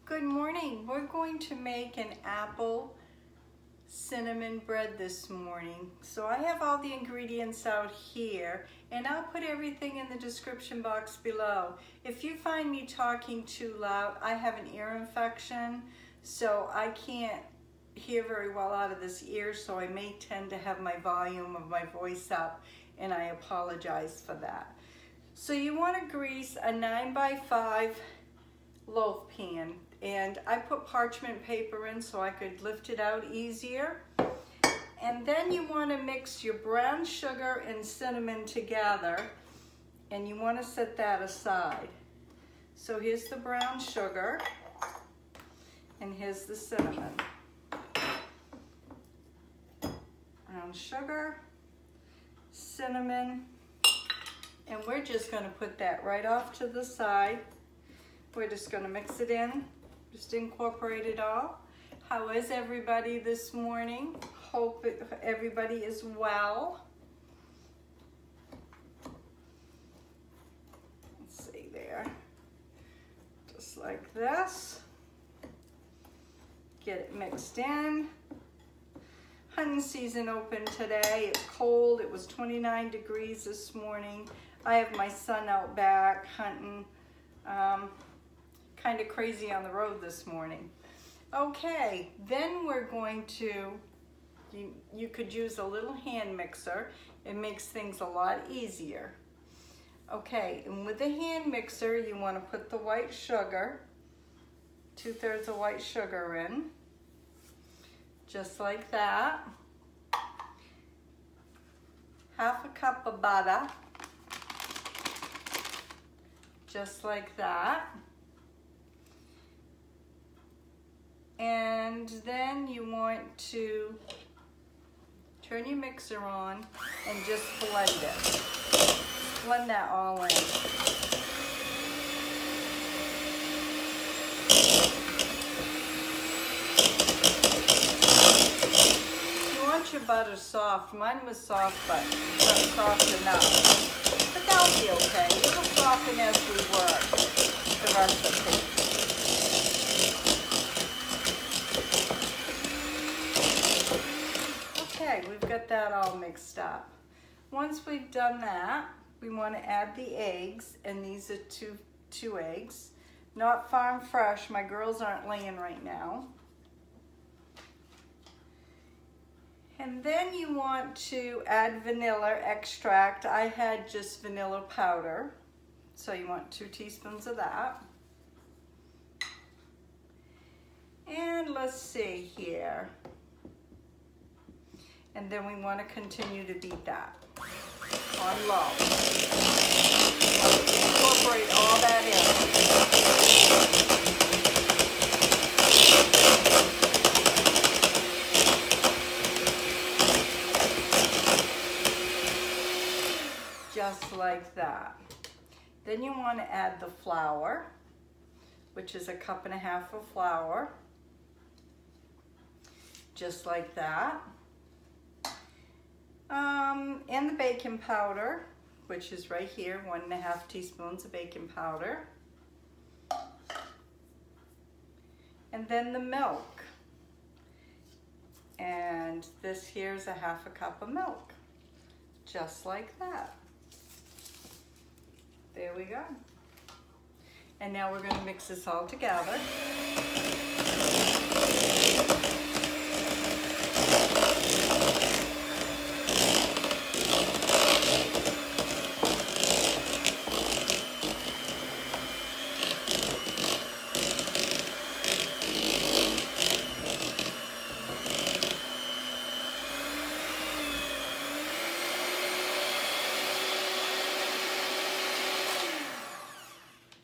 Good morning. We're going to make an apple cinnamon bread this morning. So I have all the ingredients out here and I'll put everything in the description box below. If you find me talking too loud, I have an ear infection, so I can't hear very well out of this ear, so I may tend to have my volume of my voice up, and I apologize for that. So you want to grease a 9x5 loaf pan, and I put parchment paper in so I could lift it out easier. And then you want to mix your brown sugar and cinnamon together, and you want to set that aside. So here's the brown sugar and here's the cinnamon. Brown sugar, cinnamon, and we're just going to put that right off to the side. We're just going to mix it in, just incorporate it all. How is everybody this morning? Hope everybody is well. Let's see there. Just like this. Get it mixed in. Hunting season opened today. It's cold. It was 29 degrees this morning. I have my son out back hunting. Kind of crazy on the road this morning. Okay, then we're going to, you could use a little hand mixer. It makes things a lot easier. Okay, and with the hand mixer, you want to put the white sugar, 2/3 of white sugar in, just like that. 1/2 cup of butter, just like that. And then you want to turn your mixer on and just blend it. Blend that all in. You want your butter soft. Mine was soft, but not soft enough. But that'll be okay. It'll soften as we work the recipe. Okay, we've got that all mixed up. Once we've done that, we want to add the eggs, and these are two eggs. Not farm fresh, my girls aren't laying right now. And then you want to add vanilla extract. I had just vanilla powder, so you want 2 teaspoons of that. And let's see here. And then we want to continue to beat that on low. Incorporate all that in. Just like that. Then you want to add the flour, which is 1.5 cups of flour. Just like that. And the baking powder, which is right here, 1.5 teaspoons of baking powder. And then the milk. And this here's 1/2 cup of milk. Just like that. There we go. And now we're going to mix this all together.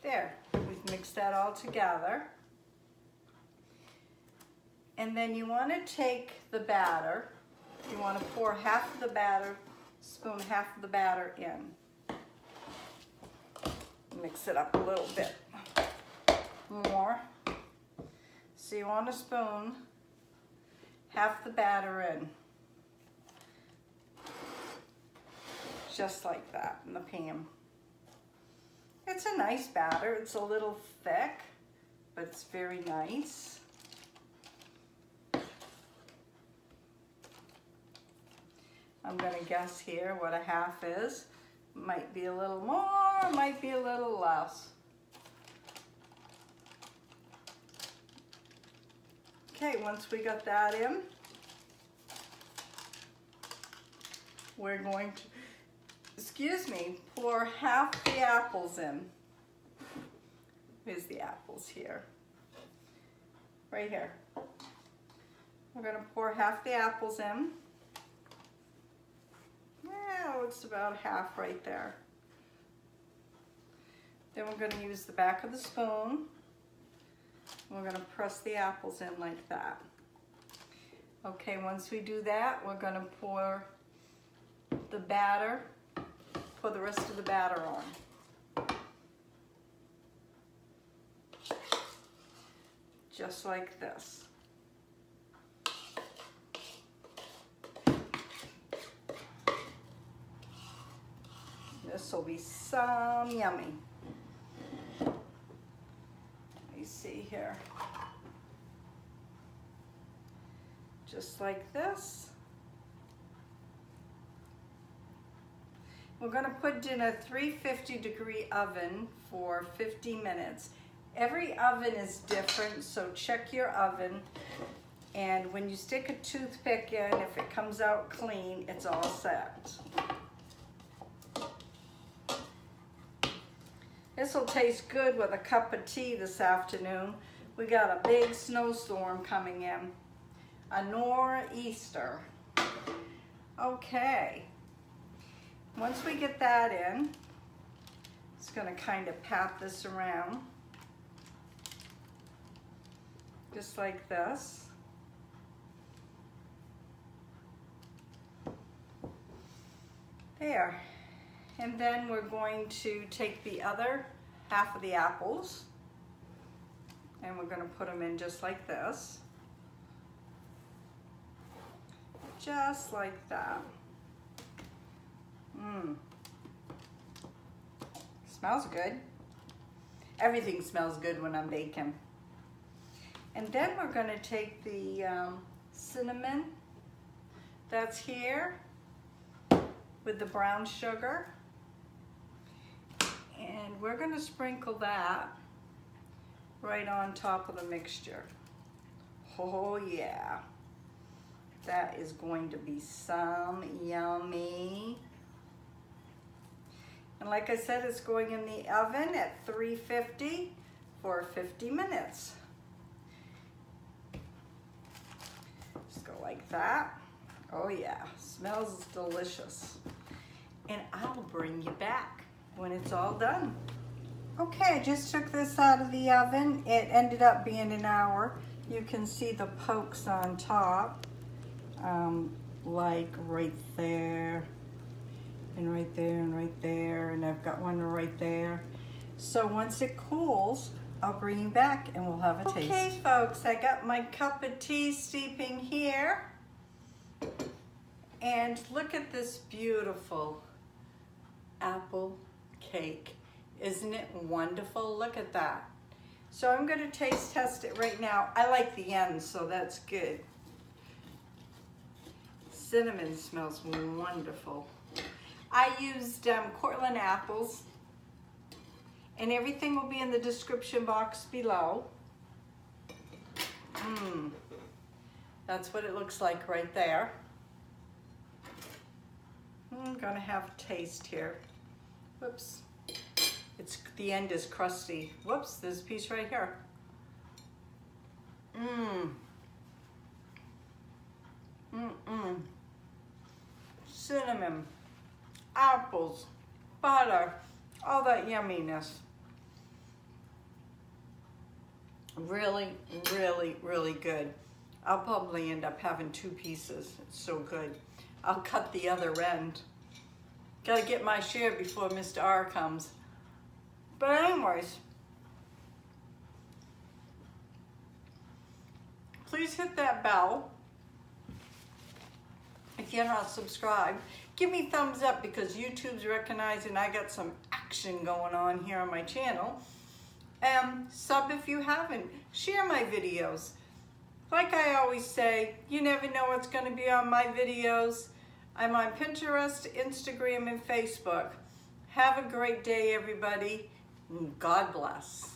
There, we've mixed that all together. And then you want to take the batter, you want to pour half of the batter, spoon half of the batter in. Mix it up a little bit more. So you want to spoon half the batter in. Just like that in the pan. It's a nice batter. It's a little thick, but it's very nice. I'm gonna guess here what a half is. Might be a little more, might be a little less. Okay, once we got that in, we're going to, excuse me, pour half the apples in. Here's the apples here. Right here. We're gonna pour half the apples in. Well, it's about half right there. Then we're gonna use the back of the spoon. We're gonna press the apples in like that. Okay, once we do that, we're gonna pour the batter, pour the rest of the batter on. Just like this. This will be some yummy. Let me see here. Just like this. We're going to put in a 350-degree oven for 50 minutes. Every oven is different, so check your oven. And when you stick a toothpick in, if it comes out clean, it's all set. This will taste good with a cup of tea this afternoon. We got a big snowstorm coming in, a nor'easter. Okay, once we get that in, it's going to kind of pat this around, just like this. There. And then we're going to take the other half of the apples and we're going to put them in just like this. Just like that. Smells good. Everything smells good when I'm baking. And then we're going to take the cinnamon that's here with the brown sugar. And we're going to sprinkle that right on top of the mixture. Oh yeah, that is going to be some yummy. And like I said, it's going in the oven at 350 for 50 minutes. Just go like that. Oh yeah, smells delicious. And I'll bring you back when it's all done. Okay, I just took this out of the oven. It ended up being an hour. You can see the pokes on top, like right there, and right there, and right there, and I've got one right there. So once it cools, I'll bring you back and we'll have a taste. Okay, folks, I got my cup of tea steeping here. And look at this beautiful apple cake. Isn't it wonderful? Look at that. So I'm going to taste test it right now. I like the end, so that's good. Cinnamon smells wonderful. I used Cortland apples, and everything will be in the description box below. That's what it looks like right there. I'm gonna have a taste here. Whoops. The end is crusty. Whoops, there's a piece right here. Cinnamon, apples, butter, all that yumminess. Really, really, really good. I'll probably end up having 2 pieces. It's so good. I'll cut the other end. Gotta get my share before Mr. R comes. But anyways, please hit that bell if you're not subscribed. Give me thumbs up because YouTube's recognizing I got some action going on here on my channel. Sub if you haven't. Share my videos. Like I always say, you never know what's going to be on my videos. I'm on Pinterest, Instagram, and Facebook. Have a great day, everybody. God bless.